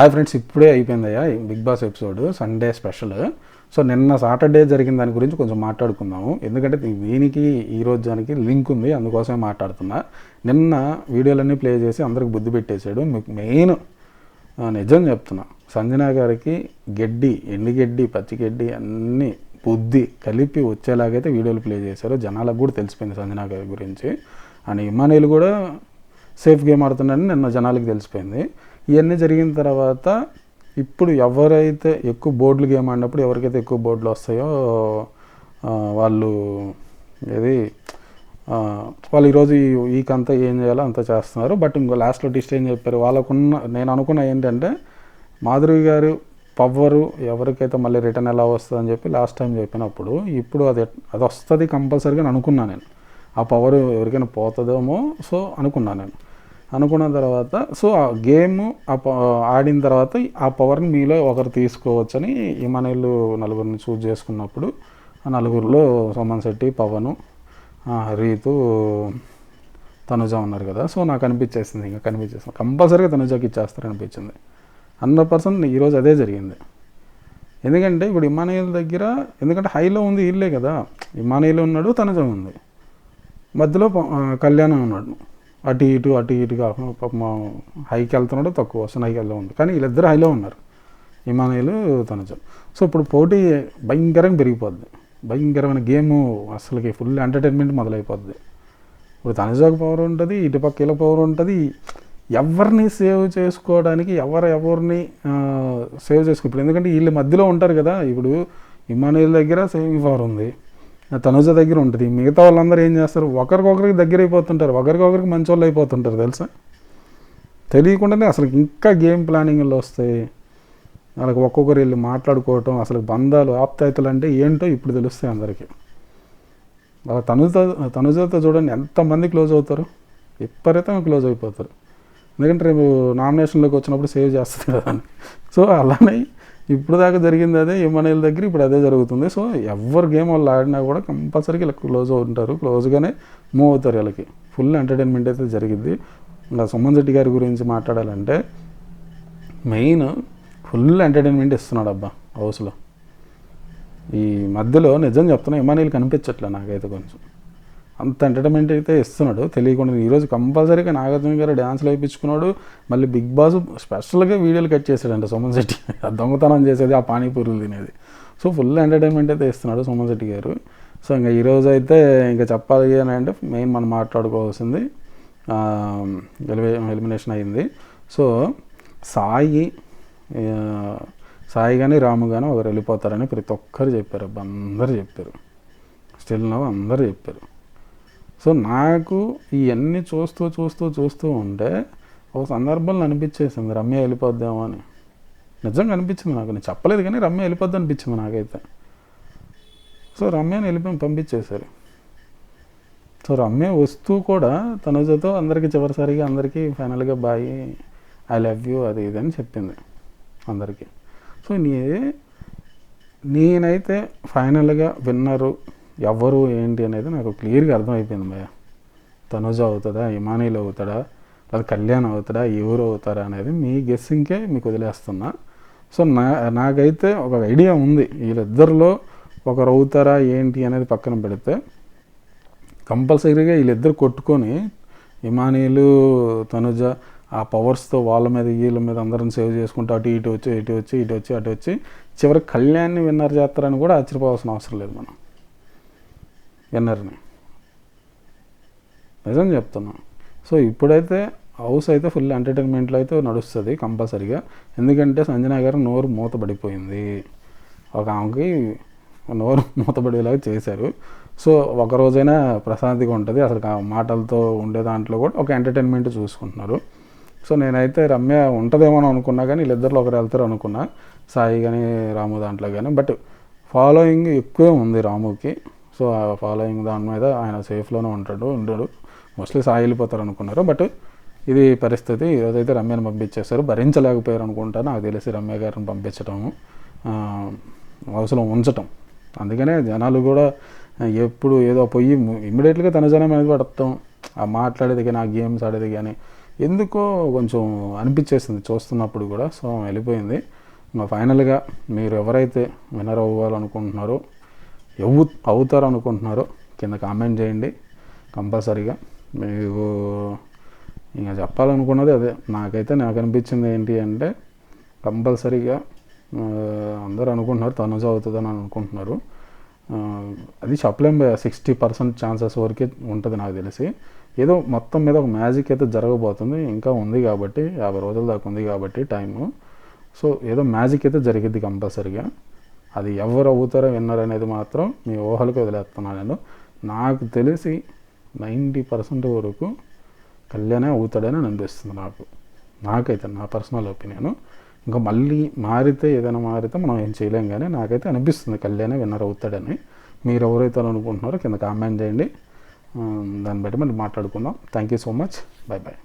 Hi friends, ఇప్పుడే అయిపోయిందయ్యా Bigg Boss episode Sunday special. So నిన్న సాటర్డే జరిగిన దాని గురించి కొంచెం మాట్లాడుకుందాము, ఎందుకంటే దీనికి ఈ రోజు దానికి లింక్ ఉంది, అందుకోసమే మాట్లాడుతున్నా. నిన్న వీడియోలన్నీ ప్లే చేసి అందరికి బుద్ధి పెట్టేశాడు. మీకు మెయిన్ నిజం చెప్తున్నా, సంజన గారికి గడ్డి, ఎండి గడ్డి, పచ్చి గడ్డి అన్నీ బుద్ధి కలిపి వచ్చేలాగైతే వీడియోలు ప్లే చేశారు. జనాలకు కూడా తెలిసిపోయింది సంజన గారి గురించి. అండ్ ఇమానుయేల్ కూడా సేఫ్ గేమ్ ఆడుతున్నాడని నిన్న జనాలకు తెలిసిపోయింది. ఇవన్నీ జరిగిన తర్వాత ఇప్పుడు ఎవరైతే ఎక్కువ బోర్డులు గేమ్ ఆడినప్పుడు ఎవరికైతే ఎక్కువ బోర్డులు వస్తాయో వాళ్ళు ఈరోజు ఈ వీక్ అంతా ఏం చేయాలో అంతా చేస్తున్నారు. బట్ ఇంకో లాస్ట్లో ట్విస్ట్ ఏం చెప్పారు, నేను అనుకున్న ఏంటంటే మాధురి గారు పవరు ఎవరికైతే మళ్ళీ రిటర్న్ ఎలా వస్తుందని చెప్పి లాస్ట్ టైం చెప్పినప్పుడు ఇప్పుడు అది వస్తుంది కంపల్సరీగా అనుకున్నాను నేను. ఆ పవర్ ఎవరికైనా పోతుందేమో సో అనుకున్న తర్వాత సో ఆ గేమ్ ఆడిన తర్వాత ఆ పవర్ని మీలో ఒకరు తీసుకోవచ్చని ఇమానుయేల్ నలుగురిని చూజ్ చేసుకున్నప్పుడు ఆ నలుగురిలో సుమన్ శెట్టి, పవను, రీతు, తనుజ ఉన్నారు కదా. సో నాకు అనిపించేసింది కంపల్సరీగా తనుజకి ఇచ్చేస్తారనిపించింది. 100% ఈరోజు అదే జరిగింది. ఎందుకంటే ఇప్పుడు ఇమానుయేల్ దగ్గర ఎందుకంటే హైలో ఉంది వీళ్ళే కదా, ఇమానుయేల్ ఉన్నాడు, తనుజ ఉంది, మధ్యలో కళ్యాణం ఉన్నాడు. అటు ఇటు కాకుండా పాపం హైకి వెళ్తున్నాడు, తక్కువ వస్తుంది హైకి వెళ్తూ ఉంది. కానీ వీళ్ళిద్దరు హైలో ఉన్నారు, ఇమానుయేల్, తనుజ. సో ఇప్పుడు పోటీ భయంకరంగా పెరిగిపోద్ది, భయంకరమైన గేము, అసలుకి ఫుల్ ఎంటర్టైన్మెంట్ మొదలైపోద్ది. ఇప్పుడు తనుజకు పవర్ ఉంటుంది, ఇటుపక్క ఇలా పవర్ ఉంటుంది. ఎవరిని సేవ్ చేసుకోవడానికి ఎవరిని సేవ్ ఇప్పుడు ఎందుకంటే వీళ్ళు మధ్యలో ఉంటారు కదా. ఇప్పుడు ఇమానుయేల్ దగ్గర సేవింగ్ పవర్ ఉంది, తనుజ దగ్గర ఉంటుంది. మిగతా వాళ్ళందరూ ఏం చేస్తారు, ఒకరికొకరికి దగ్గర అయిపోతుంటారు, ఒకరికొకరికి మంచి వాళ్ళు అయిపోతుంటారు తెలుసా. తెలియకుండానే అసలు ఇంకా గేమ్ ప్లానింగ్లో వస్తాయి. వాళ్ళకి ఒక్కొక్కరు వెళ్ళి మాట్లాడుకోవటం, అసలు బంధాలు, ఆప్యాయతలు అంటే ఏంటో ఇప్పుడు తెలుస్తాయి అందరికీ. వాళ్ళ తనుజతో చూడండి ఎంతమంది క్లోజ్ అవుతారు, విపరీతంగా క్లోజ్ అయిపోతారు. ఎందుకంటే రేపు నామినేషన్లోకి వచ్చినప్పుడు సేవ్ చేస్తుంది కదా అని. సో అలానే ఇప్పుడు దాకా జరిగింది అదే ఇమానుయేల్ దగ్గర, ఇప్పుడు అదే జరుగుతుంది. సో ఎవరు గేమ్ వాళ్ళు ఆడినా కూడా కంపల్సరీగా ఇలా క్లోజ్ ఉంటారు, క్లోజ్గానే మూవ్ అవుతారు. వీళ్ళకి ఫుల్ ఎంటర్టైన్మెంట్ అయితే జరిగింది. ఇంకా సుమన్ శెట్టి గారి గురించి మాట్లాడాలంటే మెయిన్ ఫుల్ ఎంటర్టైన్మెంట్ ఇస్తున్నాడు అబ్బా హౌస్లో. ఈ మధ్యలో నిజం చెప్తున్నా, ఇమానుయేల్ కనిపించట్లే నాకైతే కొంచెం అంత ఎంటర్టైన్మెంట్ అయితే ఇస్తున్నాడు తెలియకుండా. ఈరోజు కంపల్సరీగా నాగార్జున గారు డ్యాన్స్లు వేయించుకున్నాడు. మళ్ళీ బిగ్ బాస్ స్పెషల్గా వీడియోలు కట్ చేశాడంట సుమన్ శెట్టి, దొంగతనం చేసేది, ఆ పానీపూరులు తినేది. సో ఫుల్ ఎంటర్టైన్మెంట్ అయితే ఇస్తున్నాడు సుమన్ శెట్టి గారు. సో ఇంకా ఈరోజు అయితే ఇంకా చెప్పాలి అని అంటే మెయిన్ మనం మాట్లాడుకోవాల్సింది ఎలిమినేషన్ అయింది. సో సాయి కానీ రాము కానీ ఒకరు వెళ్ళిపోతారని ప్రతి ఒక్కరు చెప్పారు, అందరూ చెప్పారు, స్టిల్ నవ్ అందరూ చెప్పారు. సో నాకు ఇవన్నీ చూస్తూ ఉంటే ఒక సందర్భంలో అనిపించేసింది రమ్య వెళ్ళిపోద్దామో అని. నిజంగా అనిపించింది నాకు, నేను చెప్పలేదు కానీ రమ్య వెళ్ళిపోద్ది అనిపించింది నాకైతే. సో రమ్యని పంపించేశారు. సో రమ్య వస్తూ కూడా తనుజతో అందరికీ చివరిసారిగా అందరికీ ఫైనల్గా బాయ్, ఐ లవ్ యూ అది ఇది అని చెప్పింది అందరికీ. సో నేనైతే ఫైనల్గా విన్నరు ఎవరు ఏంటి అనేది నాకు క్లియర్గా అర్థమైపోయింది భయ్య. తనుజ అవుతుందా, ఇమానుయేల్ అవుతాడా, లేదా కళ్యాణ్ అవుతాడా, ఎవరు అవుతారా అనేది మీ గెస్సింగ్కే మీకు వదిలేస్తున్నా. సో నాకైతే ఒక ఐడియా ఉంది, వీళ్ళిద్దరిలో ఒకరు అవుతారా ఏంటి అనేది పక్కన పెడితే కంపల్సరీగా వీళ్ళిద్దరు కొట్టుకొని ఇమానుయేల్, తనుజ ఆ పవర్స్తో వాళ్ళ మీద వీళ్ళ మీద అందరిని సేవ్ చేసుకుంటూ అటు వచ్చి చివరికి కళ్యాణ్ని విన్నర్ చేస్తారని కూడా ఆశ్చర్యపోవాల్సిన అవసరం లేదు మనం. విన్నర్ని నిజం చెప్తున్నాం. సో ఇప్పుడైతే హౌస్ అయితే ఫుల్ ఎంటర్టైన్మెంట్లో అయితే నడుస్తుంది కంపల్సరీగా. ఎందుకంటే సంజన గారు నోరు మూతపడిపోయింది, ఒక ఆమెకి నోరు మూతపడేలాగా చేశారు. సో ఒకరోజైనా ప్రశాంతిగా ఉంటుంది, అసలు మాటలతో ఉండే దాంట్లో కూడా ఒక ఎంటర్టైన్మెంట్ చూసుకుంటున్నారు. సో నేనైతే రమ్య ఉంటుందేమో అనుకున్నా, కానీ వీళ్ళిద్దరిలో ఒకరు వెళ్తారు అనుకున్నా, సాయి కానీ రాము దాంట్లో కానీ. బట్ ఫాలోయింగ్ ఎక్కువే ఉంది రాముకి. సో ఆ ఫాలోయింగ్ దాని మీద ఆయన సేఫ్లోనే ఉండడు. మోస్ట్లీ సాయి వెళ్ళిపోతారు అనుకున్నారు, బట్ ఇది పరిస్థితి. ఈరోజైతే రమ్యను పంపించేశారు, భరించలేకపోయారు అనుకుంటా నాకు తెలిసి రమ్య గారిని పంపించటము, హౌస్లో ఉంచటం. అందుకనే జనాలు కూడా ఎప్పుడు ఏదో పోయి ఇమ్మీడియట్గా తన జనం అనేది పడతాం, ఆ మాట్లాడేది కానీ, ఆ గేమ్స్ ఆడేది కానీ ఎందుకో కొంచెం అనిపించేసింది చూస్తున్నప్పుడు కూడా. సో వెళ్ళిపోయింది. ఇంకా ఫైనల్గా మీరు ఎవరైతే విన్నర్ అవ్వాలనుకుంటున్నారో, అవుతారు అనుకుంటున్నారో కింద కామెంట్ చేయండి కంపల్సరీగా. మీకు ఇంకా చెప్పాలనుకున్నది అదే. నాకు అనిపించింది ఏంటి అంటే, కంపల్సరీగా అందరూ అనుకుంటున్నారు తనుజ అవుతుందని అనుకుంటున్నారు. అది చెప్పలేం, 60% ఛాన్సెస్ వరకే ఉంటుంది నాకు తెలిసి. ఏదో మొత్తం మీద ఒక మ్యాజిక్ అయితే జరగబోతుంది. ఇంకా ఉంది కాబట్టి 50 రోజుల దాకా ఉంది కాబట్టి టైము. సో ఏదో మ్యాజిక్ అయితే జరిగిద్ది కంపల్సరీగా. అది ఎవరు అవుతారో విన్నర్ అనేది మాత్రం మీ ఊహలకు వదిలేస్తున్నాను నేను. నాకు తెలిసి 90% వరకు కళ్యాణే అవుతాడని అనిపిస్తుంది నాకైతే నా పర్సనల్ ఒపీనియను. ఇంకా మళ్ళీ ఏదైనా మారితే మనం ఏం చేయలేం, కానీ నాకైతే అనిపిస్తుంది కళ్యాణే విన్నర్ అవుతాడని. మీరు ఎవరైతే అనుకుంటున్నారో కింద కామెంట్ చేయండి, దాన్ని బట్టి మనం మాట్లాడుకుందాం. Thank you so much. Bye bye.